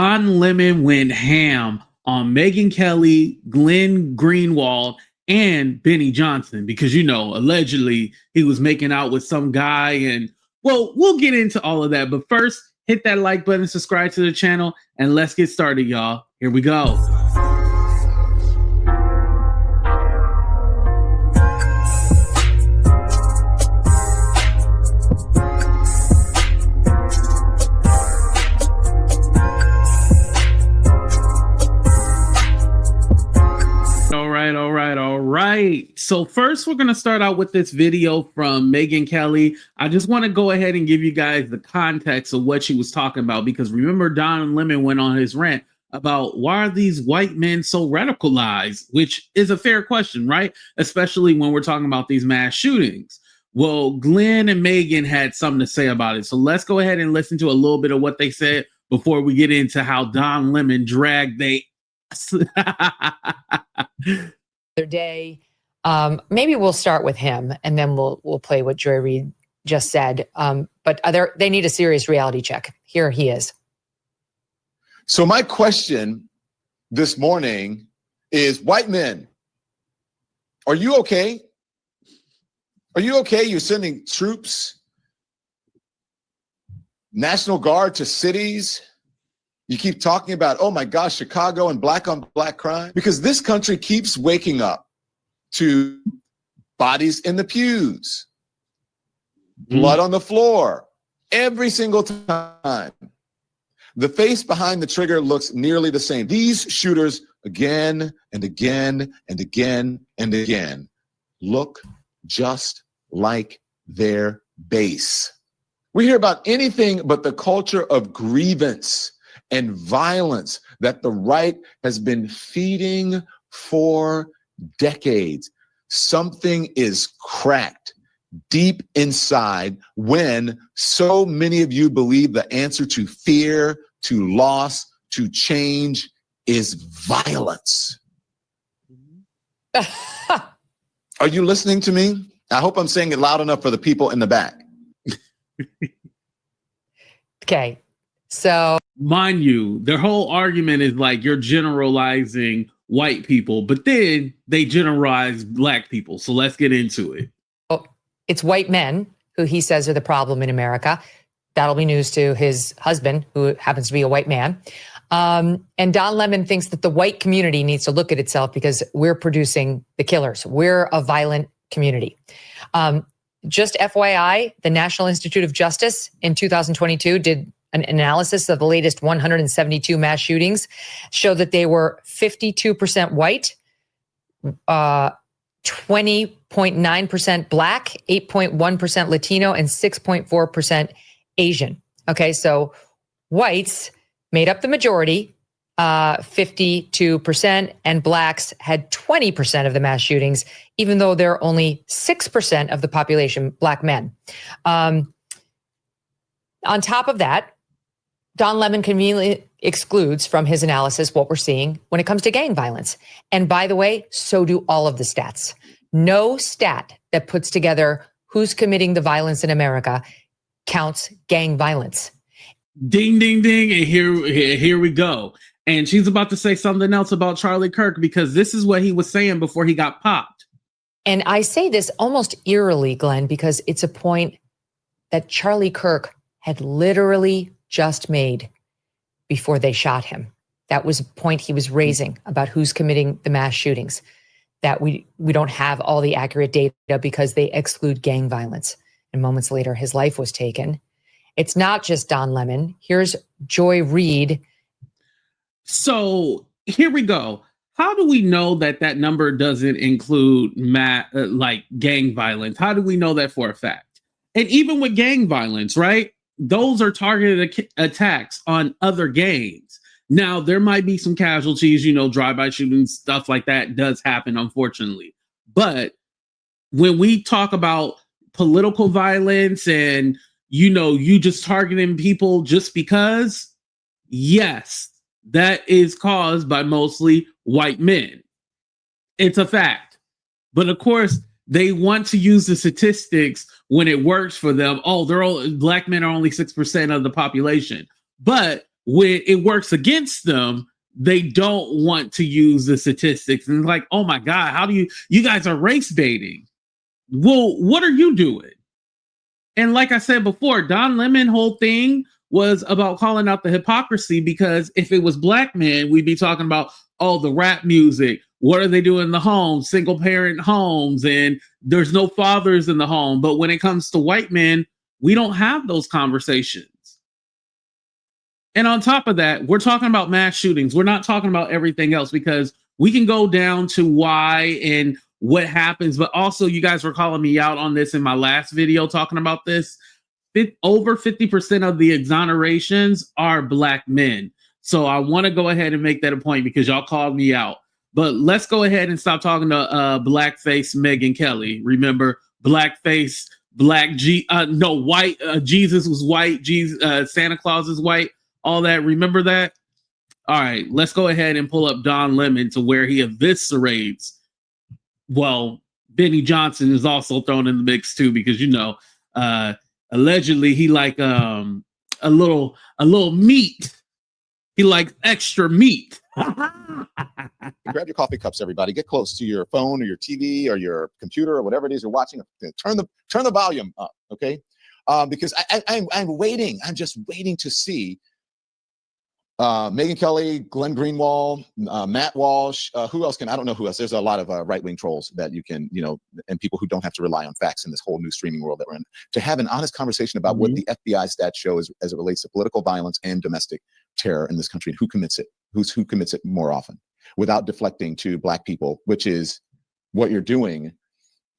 Don Lemon went ham on Megyn Kelly, Glenn Greenwald, and Benny Johnson because, you know, allegedly he was making out with some guy. And, well, we'll get into all of that. But first, hit that like button, subscribe to the channel, and let's get started, y'all. Here we go. All right. So first, we're going to start out with this video from Megyn Kelly. I just want to go ahead and give you guys the context of what she was talking about, because remember, Don Lemon went on his rant about why are these white men so radicalized, which is a fair question, right? Especially when we're talking about these mass shootings. Well, Glenn and Megyn had something to say about it. So let's go ahead and listen to a little bit of what they said before we get into how Don Lemon dragged they day. Maybe we'll start with him and then we'll play what Joy Reid just said. But they need a serious reality check. Here he is. So my question this morning is, white men, are you okay? Are you okay? You're sending troops, National Guard to cities. You keep talking about, oh my gosh, Chicago and black on black crime, because this country keeps waking up to bodies in the pews, blood on the floor, every single time. The face behind the trigger looks nearly the same. These shooters, again and again and again and again, look just like their base. We hear about anything but the culture of grievance and violence that the right has been feeding for decades. Something is cracked deep inside when so many of you believe the answer to fear, to loss, to change is violence. Are you listening to me? I hope I'm saying it loud enough for the people in the back. Okay, so mind you, their whole argument is like you're generalizing white people, but then they generalize black people. So let's get into it. It's white men who he says are the problem in America. That'll be news to his husband, who happens to be a white man. And Don Lemon thinks that the white community needs to look at itself because we're producing the killers. We're a violent community. Just FYI, the National Institute of Justice in 2022 did an analysis of the latest 172 mass shootings, showed that they were 52% white, 20.9% black, 8.1% Latino, and 6.4% Asian. Okay, so whites made up the majority, 52%, and blacks had 20% of the mass shootings, even though they're only 6% of the population, black men. On top of that, Don Lemon conveniently excludes from his analysis what we're seeing when it comes to gang violence. And by the way, so do all of the stats. No stat that puts together who's committing the violence in America counts gang violence. Ding, ding, ding. And here we go. And she's about to say something else about Charlie Kirk, because this is what he was saying before he got popped. And I say this almost eerily, Glenn, because it's a point that Charlie Kirk had literally just made before they shot him. That was a point he was raising about who's committing the mass shootings, that we don't have all the accurate data because they exclude gang violence. And moments later, his life was taken. It's not just Don Lemon. Here's Joy Reid. So here we go. How do we know that that number doesn't include like gang violence? How do we know that for a fact? And even with gang violence, right? Those are targeted attacks on other gangs. Now, there might be some casualties, you know, drive-by shootings, stuff like that does happen, unfortunately. But when we talk about political violence and, you know, you just targeting people just because, yes, that is caused by mostly white men. It's a fact. But of course, they want to use the statistics when it works for them. Oh, black men are only 6% of the population. But when it works against them, they don't want to use the statistics. And like, oh my God, how do you guys are race baiting? Well, what are you doing? And like I said before, Don Lemon whole thing was about calling out the hypocrisy, because if it was black men, we'd be talking about, oh, the rap music. What are they doing in the home? Single parent homes, and there's no fathers in the home. But when it comes to white men, we don't have those conversations. And on top of that, we're talking about mass shootings. We're not talking about everything else, because we can go down to why and what happens. But also, you guys were calling me out on this in my last video talking about this. Over 50% of the exonerations are black men. So I want to go ahead and make that a point, because y'all called me out. But let's go ahead and stop talking to blackface Megyn Kelly. Remember, blackface, white, Jesus was white, Santa Claus is white, all that. Remember that? All right, let's go ahead and pull up Don Lemon to where he eviscerates. Well, Benny Johnson is also thrown in the mix too, because allegedly he like a little meat. He likes extra meat. Grab your coffee cups, everybody. Get close to your phone or your TV or your computer or whatever it is you're watching. Turn the volume up, okay? Because I'm waiting. I'm just waiting to see Megyn Kelly, Glenn Greenwald, Matt Walsh. Who else I don't know who else. There's a lot of right-wing trolls that you can, and people who don't have to rely on facts in this whole new streaming world that we're in, to have an honest conversation about what the FBI stats show as it relates to political violence and domestic terror in this country, and who commits it more often, without deflecting to black people, which is what you're doing.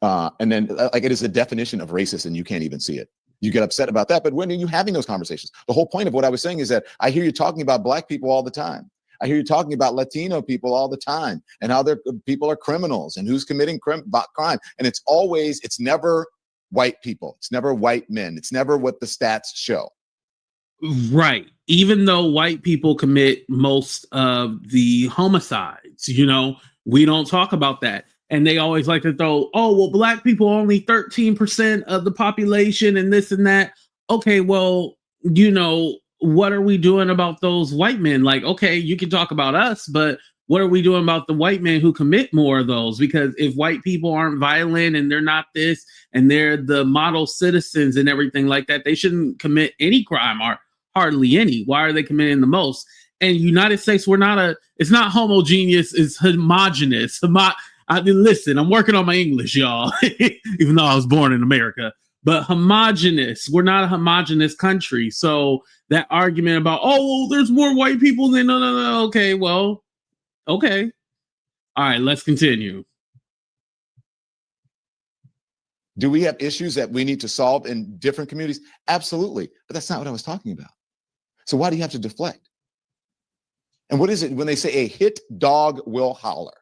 And then it is the definition of racist, and you can't even see it. You get upset about that, but when are you having those conversations? The whole point of what I was saying is that I hear you talking about black people all the time. I hear you talking about Latino people all the time, and how people are criminals and who's committing crime. And it's never white people. It's never white men. It's never what the stats show. Right. Even though white people commit most of the homicides, we don't talk about that. And they always like to throw, oh, well, black people are only 13% of the population and this and that. Okay, well, what are we doing about those white men? Like, okay, you can talk about us, but what are we doing about the white men who commit more of those? Because if white people aren't violent and they're not this, and they're the model citizens and everything like that, they shouldn't commit any crime, or hardly any. Why are they committing the most? And United States, it's not homogeneous, it's homogenous. Listen, I'm working on my English, y'all, even though I was born in America, but homogenous. We're not a homogenous country. So that argument about, oh, well, there's more white people than no. Okay, well, okay. All right, let's continue. Do we have issues that we need to solve in different communities? Absolutely. But that's not what I was talking about. So why do you have to deflect? And what is it when they say a hit dog will holler?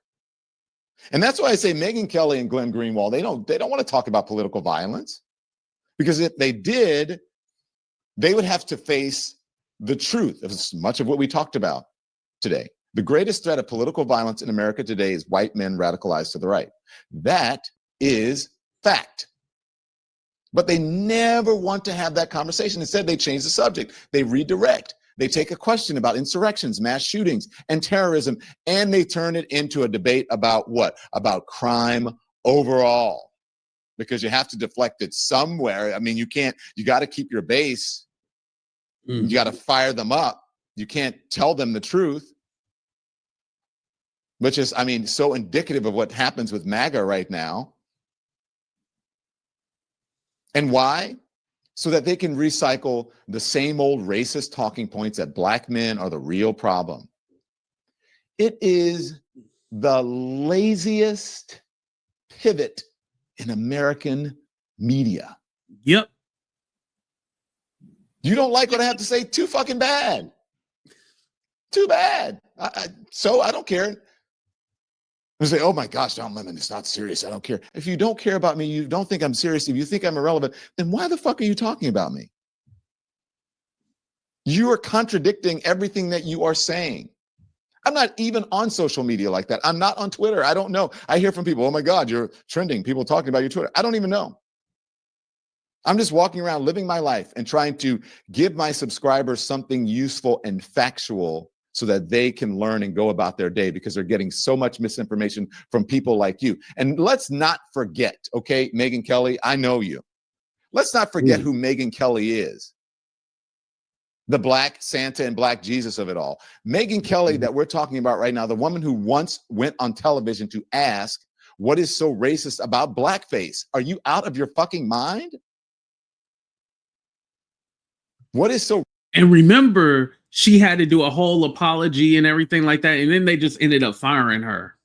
And that's why I say Megyn Kelly and Glenn Greenwald, they don't want to talk about political violence, because if they did, they would have to face the truth of much of what we talked about today. The greatest threat of political violence in America today is white men radicalized to the right. That is fact. But they never want to have that conversation. Instead, they change the subject. They redirect. They take a question about insurrections, mass shootings, and terrorism, and they turn it into a debate about what? About crime overall. Because you have to deflect it somewhere. I mean, you got to keep your base. You got to fire them up. You can't tell them the truth. Which is, so indicative of what happens with MAGA right now. And why? So that they can recycle the same old racist talking points that black men are the real problem. It is the laziest pivot in American media. Yep. You don't like what I have to say? Too fucking bad. Too bad. So I don't care. I say, oh my gosh, Don Lemon, it's not serious. I don't care. If you don't care about me, you don't think I'm serious, if you think I'm irrelevant, then why the fuck are you talking about me? You are contradicting everything that you are saying. I'm not even on social media like that. I'm not on Twitter. I don't know. I hear from people, oh my God, you're trending. People talking about your Twitter. I don't even know. I'm just walking around living my life and trying to give my subscribers something useful and factual so that they can learn and go about their day, because they're getting so much misinformation from people like you. And let's not forget, okay, Megyn Kelly, I know you. Let's not forget who Megyn Kelly is. The Black Santa and Black Jesus of it all. Megyn Kelly that we're talking about right now, the woman who once went on television to ask, what is so racist about blackface? Are you out of your fucking mind? What is so... And remember, she had to do a whole apology and everything like that, and then they just ended up firing her.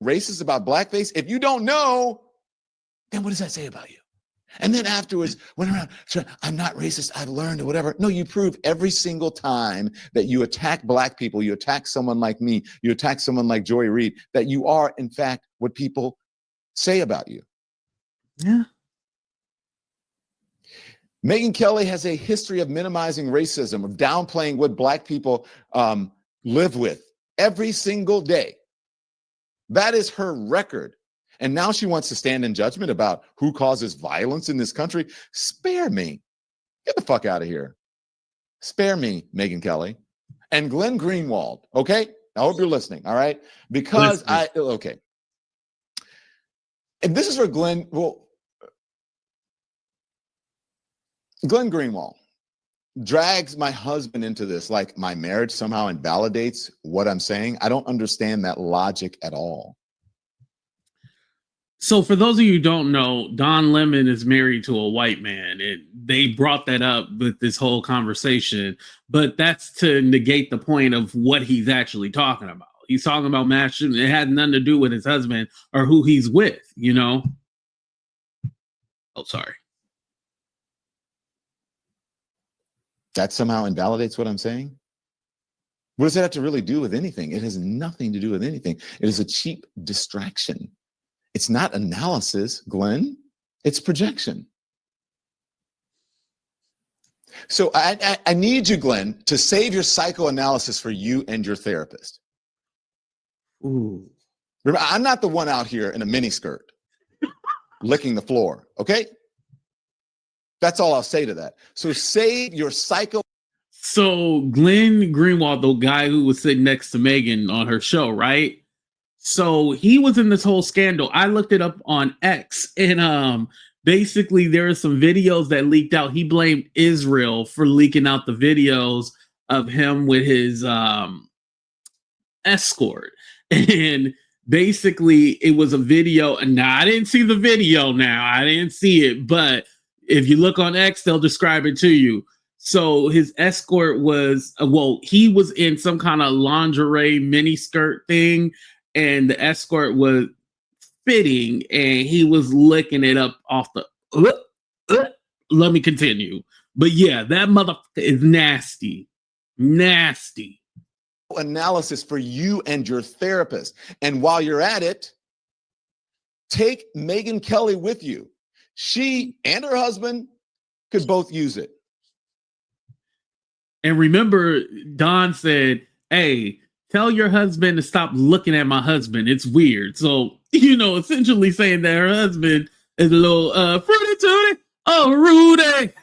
racist about blackface? If you don't know, then what does that say about you? And then afterwards, went around, I'm not racist, I've learned, or whatever. No, you prove every single time that you attack Black people, you attack someone like me, you attack someone like Joy Reid, that you are, in fact, what people say about you. Yeah. Megyn Kelly has a history of minimizing racism, of downplaying what Black people live with every single day. That is her record. And now she wants to stand in judgment about who causes violence in this country. Spare me. Get the fuck out of here. Spare me, Megyn Kelly. And Glenn Greenwald, okay? I hope you're listening, all right? Because okay. And this is where Glenn Greenwald drags my husband into this, like my marriage somehow invalidates what I'm saying. I don't understand that logic at all. So for those of you who don't know, Don Lemon is married to a white man, and they brought that up with this whole conversation, but that's to negate the point of what he's actually talking about. He's talking about matching. It had nothing to do with his husband or who he's with, you know? Oh, sorry. That somehow invalidates what I'm saying? What does that have to really do with anything? It has nothing to do with anything. It is a cheap distraction. It's not analysis, Glenn. It's projection. So I need you, Glenn, to save your psychoanalysis for you and your therapist. Ooh. Remember, I'm not the one out here in a miniskirt licking the floor, okay? That's all I'll say to that. So save your psycho. So Glenn Greenwald, the guy who was sitting next to Megyn on her show, right? So he was in this whole scandal. I looked it up on X, and basically there are some videos that leaked out. He blamed Israel for leaking out the videos of him with his escort. And basically it was a video. And now I didn't see the video now. I didn't see it. But if you look on X, they'll describe it to you. So his escort was, he was in some kind of lingerie mini skirt thing. And the escort was fitting, and he was licking it up off the. Let me continue. But yeah, that motherfucker is nasty. Nasty. Analysis for you and your therapist. And while you're at it, take Megyn Kelly with you. She and her husband could both use it. And remember, Don said, hey, tell your husband to stop looking at my husband. It's weird. So, essentially saying that her husband is a little fruity tooty. Oh, Rudy.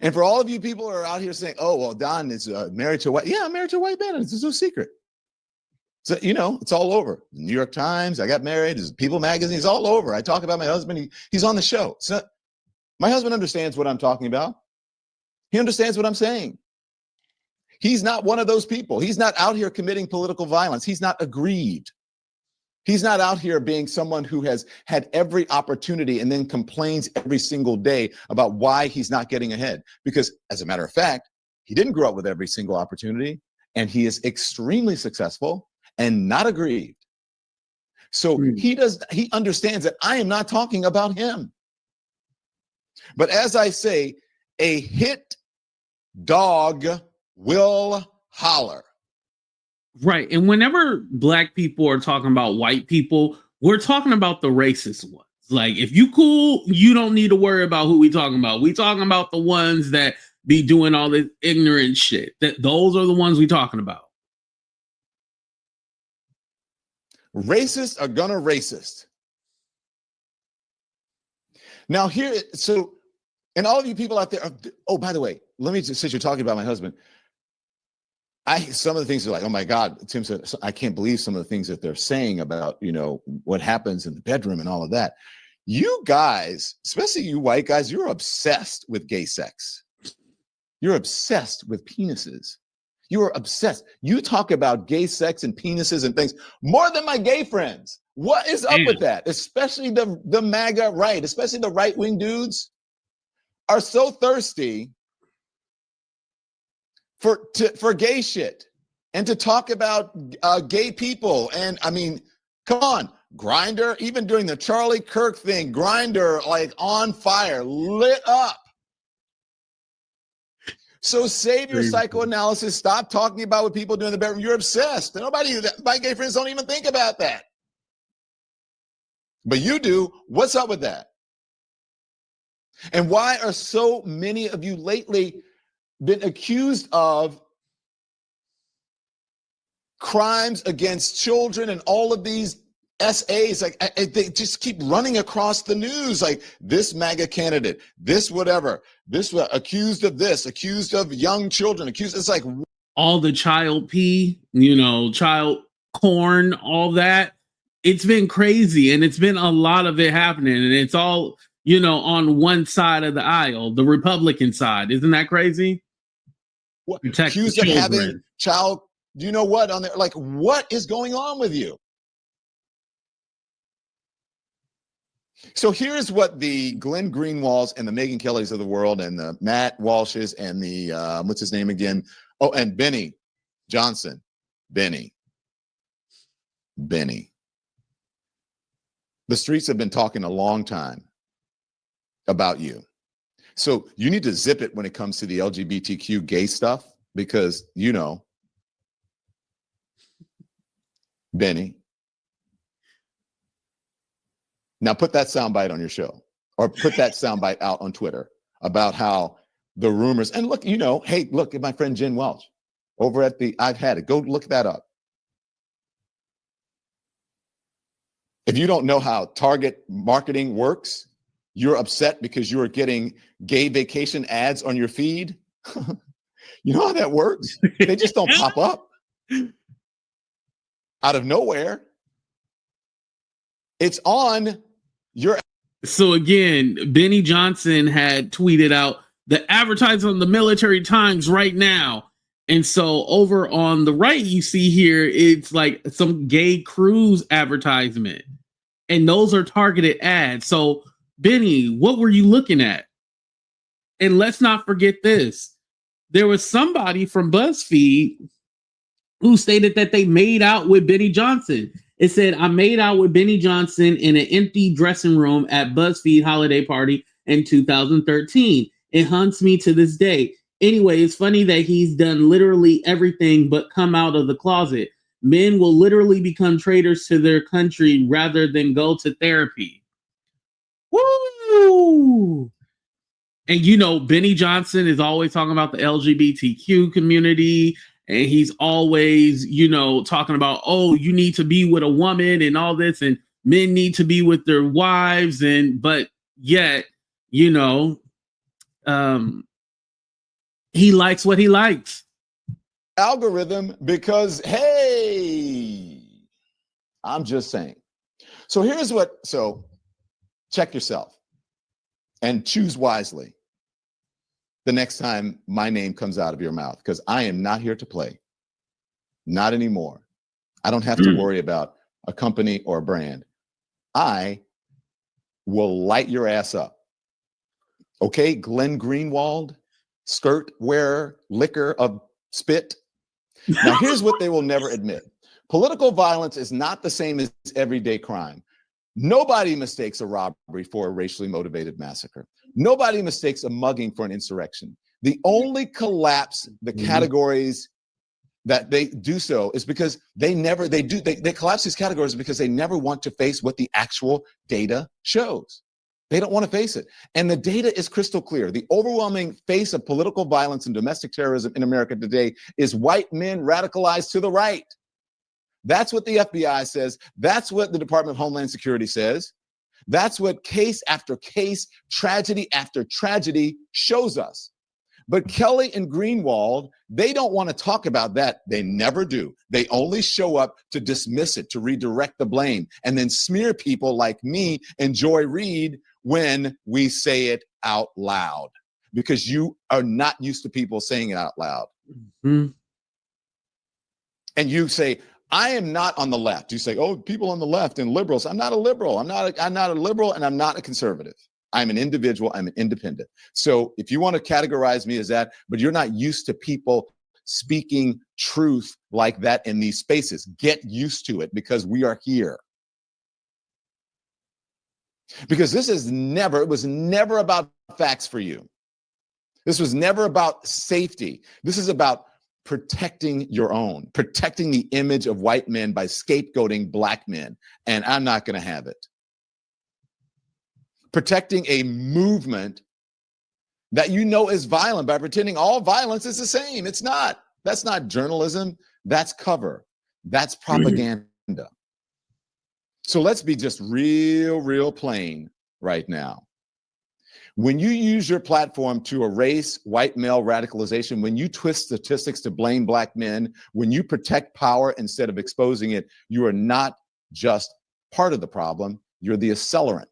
And for all of you people who are out here saying, oh, well, Don is married to a white. Yeah, I'm married to a white man. It's no secret. So, it's all over. The New York Times, I got married. There's People magazine. It's all over. I talk about my husband. He's on the show. So my husband understands what I'm talking about. He understands what I'm saying. He's not one of those people. He's not out here committing political violence. He's not aggrieved. He's not out here being someone who has had every opportunity and then complains every single day about why he's not getting ahead. Because as a matter of fact, he didn't grow up with every single opportunity, and he is extremely successful and not aggrieved. So he understands that I am not talking about him. But as I say, a hit dog will holler. Right. And whenever Black people are talking about white people, we're talking about the racist ones. Like, if you cool, you don't need to worry about who we talking about. We talking about the ones that be doing all this ignorant shit. Those are the ones we talking about. Racists are gonna racist. Now here, so, and all of you people out there, oh, by the way, let me just, since you're talking about my husband, some of the things are like, oh my God, Tim said, I can't believe some of the things that they're saying about, you know, what happens in the bedroom and all of that. You guys, especially you white guys, you're obsessed with gay sex. You're obsessed with penises. You are obsessed. You talk about gay sex and penises and things more than my gay friends. What is up with that? Especially the MAGA right, especially the right-wing dudes are so thirsty for gay shit and to talk about gay people. And I mean, come on, Grindr, even during the Charlie Kirk thing, Grindr like on fire, lit up. So save your psychoanalysis. Stop talking about what people do in the bedroom. You're obsessed. Nobody, my gay friends don't even think about that. But you do. What's up with that? And why are so many of you lately been accused of crimes against children and all of these SAs? Like they just keep running across the news, like this MAGA candidate, this whatever, this accused of this, accused of young children, accused. It's like all the child pee, you know, child corn, all that. It's been crazy, and it's been a lot of it happening, and it's all, you know, on one side of the aisle, the Republican side. Isn't that crazy? Accused of having child, do you know what on there? Like, what is going on with you? So here's what the Glenn Greenwalds and the Megyn Kellys of the world and the Matt Walshes and the, what's his name again? Oh, and Benny Johnson. Benny. The streets have been talking a long time about you. So you need to zip it when it comes to the LGBTQ gay stuff, because, you know, Benny. Now put that soundbite on your show, or put that soundbite out on Twitter about how the rumors, and look, you know, hey, look at my friend Jen Welch over at the I've Had It. Go look that up. If you don't know how target marketing works, you're upset because you are getting gay vacation ads on your feed. You know how that works? They just don't pop up out of nowhere. It's on your. So again, Benny Johnson had tweeted out the advertising on the Military Times right now. And so over on the right, you see here, it's like some gay cruise advertisement. And those are targeted ads. So Benny, what were you looking at? And let's not forget this. There was somebody from BuzzFeed who stated that they made out with Benny Johnson. It said, I made out with Benny Johnson in an empty dressing room at BuzzFeed holiday party in 2013. It haunts me to this day. Anyway, it's funny that he's done literally everything but come out of the closet. Men will literally become traitors to their country rather than go to therapy. Woo! And, you know, Benny Johnson is always talking about the LGBTQ community. And he's always, you know, talking about, oh, you need to be with a woman and all this, and men need to be with their wives. But yet, you know, he likes what he likes. Algorithm, because, hey, I'm just saying. So here's what, so check yourself and choose wisely the next time my name comes out of your mouth, because I am not here to play. Not anymore. I don't have to worry about a company or a brand. I will light your ass up. Okay, Glenn Greenwald, skirt wearer, liquor of spit. Now, here's what they will never admit. Political violence is not the same as everyday crime. Nobody mistakes a robbery for a racially motivated massacre. Nobody mistakes a mugging for an insurrection. The only collapse the categories that they do so is because they collapse these categories because they never want to face what the actual data shows. They don't want to face it. And the data is crystal clear. The overwhelming face of political violence and domestic terrorism in America today is white men radicalized to the right. That's what the FBI says. That's what the Department of Homeland Security says. That's what case after case, tragedy after tragedy shows us. But Kelly and Greenwald, they don't want to talk about that. They never do. They only show up to dismiss it, to redirect the blame, and then smear people like me and Joy Reid when we say it out loud, because you are not used to people saying it out loud. Mm-hmm. And you say, I am not on the left. You say, oh, people on the left and liberals. I'm not a liberal. I'm not a liberal, and I'm not a conservative. I'm an individual. I'm an independent. So if you want to categorize me as that, but you're not used to people speaking truth like that in these spaces, get used to it, because we are here. Because this is never, it was never about facts for you. This was never about safety. This is about protecting your own, protecting the image of white men by scapegoating black men. And I'm not going to have it. Protecting a movement that you know is violent by pretending all violence is the same. It's not. That's not journalism. That's cover. That's propaganda. So let's be just real plain right now. When you use your platform to erase white male radicalization, when you twist statistics to blame black men, when you protect power instead of exposing it, you are not just part of the problem, you're the accelerant.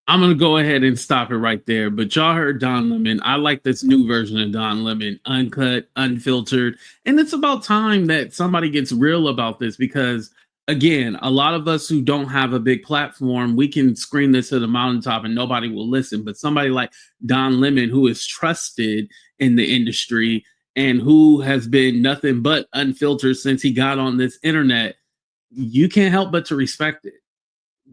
I'm going to go ahead and stop it right there. But y'all heard Don Lemon. I like this new version of Don Lemon, uncut, unfiltered. And it's about time that somebody gets real about this, because, again, a lot of us who don't have a big platform, we can scream this to the mountaintop and nobody will listen. But somebody like Don Lemon, who is trusted in the industry and who has been nothing but unfiltered since he got on this internet, you can't help but to respect it.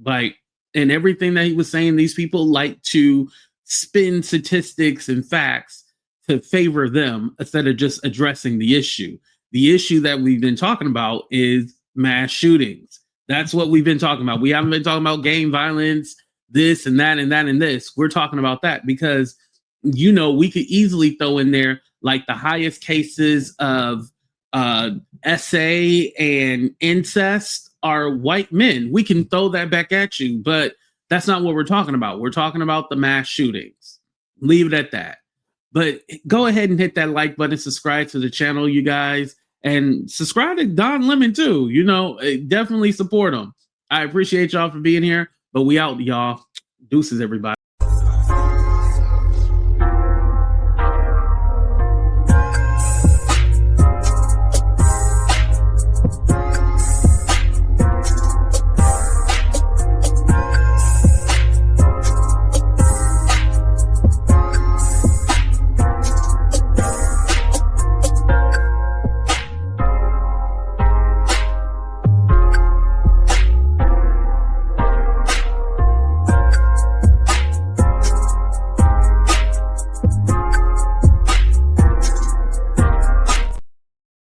Like, and everything that he was saying, these people like to spin statistics and facts to favor them instead of just addressing the issue. The issue that we've been talking about is mass shootings. That's what we've been talking about. We haven't been talking about gang violence, this and that and that and this. We're talking about that because, you know, we could easily throw in there like the highest cases of SA and incest are white men. We can throw that back at you, but that's not what we're talking about. We're talking about the mass shootings. Leave it at that. But go ahead and hit that like button, subscribe to the channel, you guys, and subscribe to Don Lemon too. You know, definitely support him. I appreciate y'all for being here, but we out, y'all. Deuces, everybody.